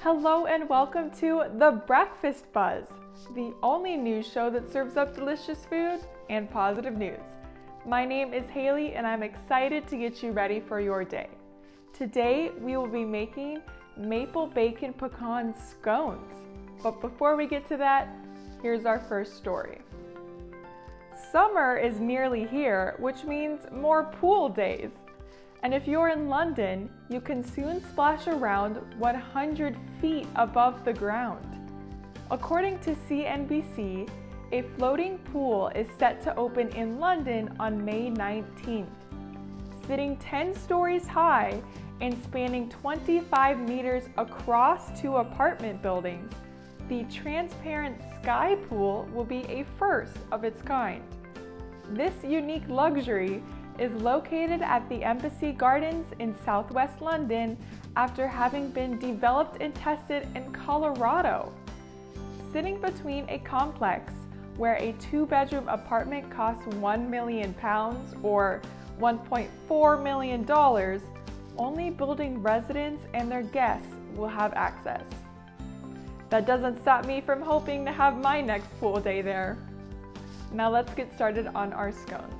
Hello and welcome to The Breakfast Buzz, the only news show that serves up delicious food and positive news. My name is Haley and I'm excited to get you ready for your day. Today we will be making maple bacon pecan scones. But before we get to that, here's our first story. Summer is nearly here, which means more pool days. And if you're in London, you can soon splash around 100 feet above the ground. According to CNBC, a floating pool is set to open in London on May 19th. Sitting 10 stories high and spanning 25 meters across 2 apartment buildings, the transparent sky pool will be a first of its kind. This unique luxury is located at the Embassy Gardens in southwest London after having been developed and tested in Colorado. Sitting between a complex where a 2-bedroom apartment costs £1 million or $1.4 million, only building residents and their guests will have access. That doesn't stop me from hoping to have my next pool day there. Now let's get started on our scones.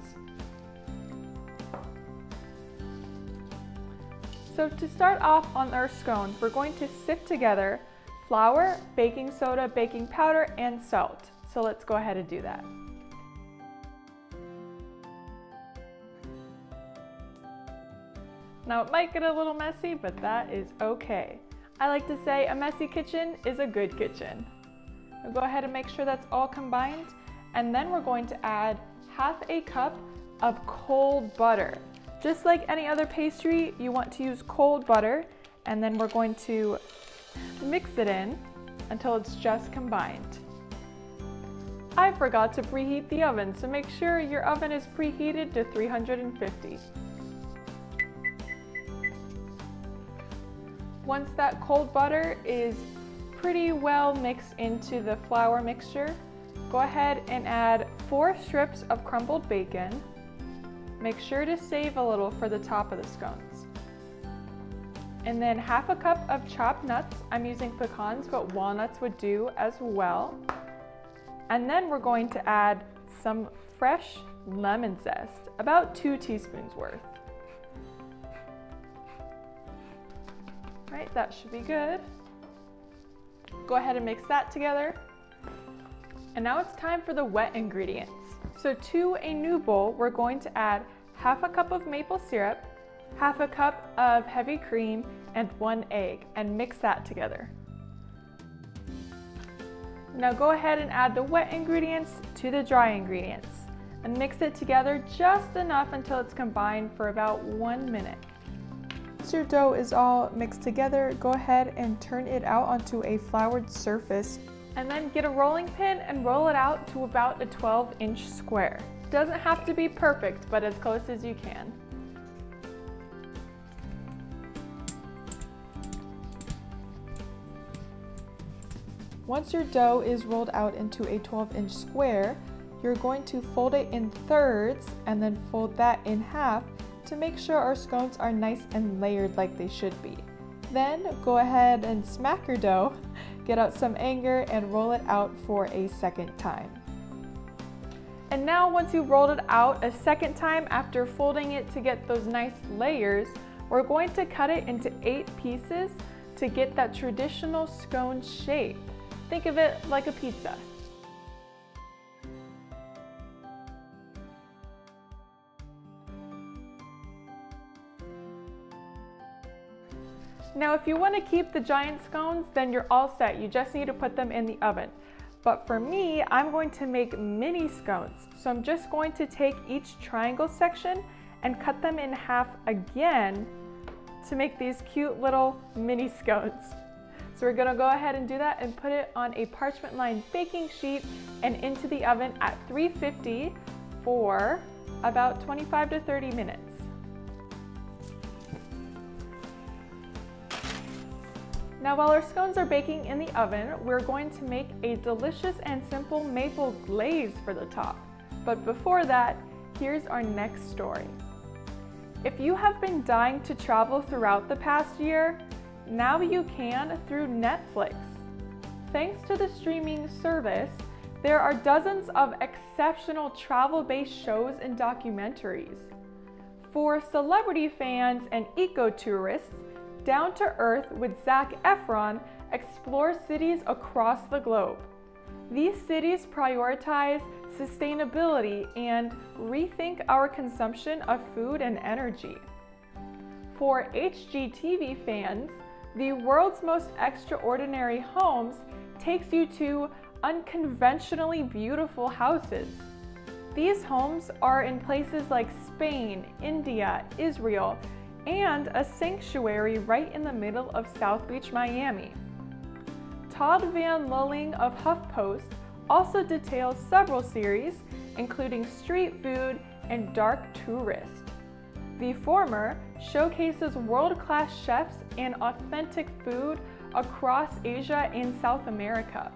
So to start off on our scones, we're going to sift together flour, baking soda, baking powder, and salt. So let's go ahead and do that. Now it might get a little messy, but that is okay. I like to say a messy kitchen is a good kitchen. We'll go ahead and make sure that's all combined, and then we're going to add half a cup of cold butter. Just like any other pastry, you want to use cold butter, and then we're going to mix it in until it's just combined. I forgot to preheat the oven, so make sure your oven is preheated to 350. Once that cold butter is pretty well mixed into the flour mixture, go ahead and add 4 strips of crumbled bacon. Make sure to save a little for the top of the scones. And then half a cup of chopped nuts. I'm using pecans, but walnuts would do as well. And then we're going to add some fresh lemon zest, about 2 teaspoons worth. Right, that should be good. Go ahead and mix that together. And now it's time for the wet ingredients. So to a new bowl, we're going to add half a cup of maple syrup, half a cup of heavy cream, and 1 egg, and mix that together. Now go ahead and add the wet ingredients to the dry ingredients, and mix it together just enough until it's combined for about 1 minute. Once your dough is all mixed together, go ahead and turn it out onto a floured surface, and then get a rolling pin and roll it out to about a 12-inch square. Doesn't have to be perfect, but as close as you can. Once your dough is rolled out into a 12-inch square, you're going to fold it in thirds and then fold that in half to make sure our scones are nice and layered like they should be. Then go ahead and smack your dough, get out some anger, and roll it out for a second time. And now once you've rolled it out a second time after folding it to get those nice layers, we're going to cut it into 8 pieces to get that traditional scone shape. Think of it like a pizza. Now if you want to keep the giant scones, then you're all set. You just need to put them in the oven. But for me, I'm going to make mini scones. So I'm just going to take each triangle section and cut them in half again to make these cute little mini scones. So we're gonna go ahead and do that and put it on a parchment lined baking sheet and into the oven at 350 for about 25 to 30 minutes. Now while our scones are baking in the oven, we're going to make a delicious and simple maple glaze for the top. But before that, here's our next story. If you have been dying to travel throughout the past year, Now you can through Netflix. Thanks to the streaming service, there are dozens of exceptional travel-based shows and documentaries. For celebrity fans and eco-tourists, Down to Earth with Zac Efron explores cities across the globe. These cities prioritize sustainability and rethink our consumption of food and energy. For HGTV fans, The World's Most Extraordinary Homes takes you to unconventionally beautiful houses. These homes are in places like Spain, India, Israel, and a sanctuary right in the middle of South Beach, Miami. Todd Van Lulling of HuffPost also details several series, including Street Food and Dark Tourist. The former showcases world-class chefs and authentic food across Asia and South America.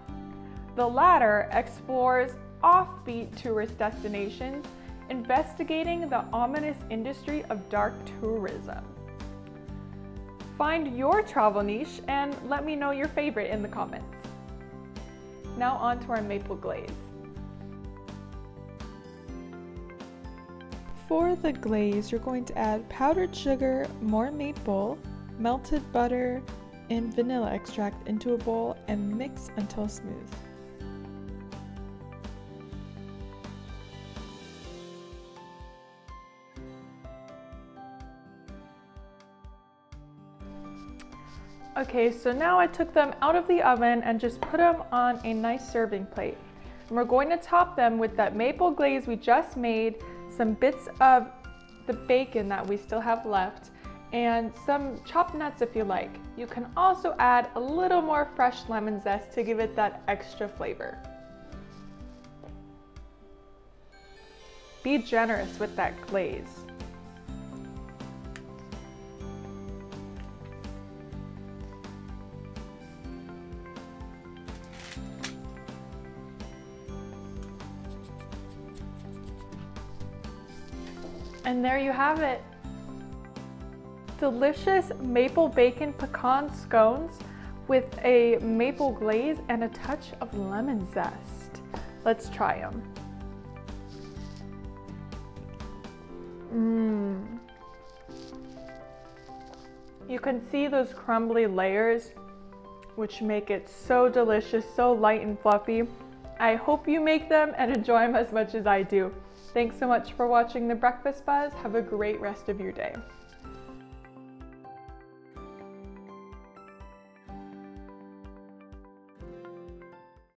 The latter explores offbeat tourist destinations, investigating the ominous industry of dark tourism. Find your travel niche and let me know your favorite in the comments. Now on to our maple glaze. For the glaze, you're going to add powdered sugar, more maple, melted butter, and vanilla extract into a bowl and mix until smooth. Okay, so now I took them out of the oven and just put them on a nice serving plate. And we're going to top them with that maple glaze we just made, some bits of the bacon that we still have left, and some chopped nuts if you like. You can also add a little more fresh lemon zest to give it that extra flavor. Be generous with that glaze. And there you have it. Delicious maple bacon pecan scones with a maple glaze and a touch of lemon zest. Let's try them. You can see those crumbly layers, which make it so delicious, so light and fluffy. I hope you make them and enjoy them as much as I do. Thanks so much for watching The Breakfast Buzz. Have a great rest of your day.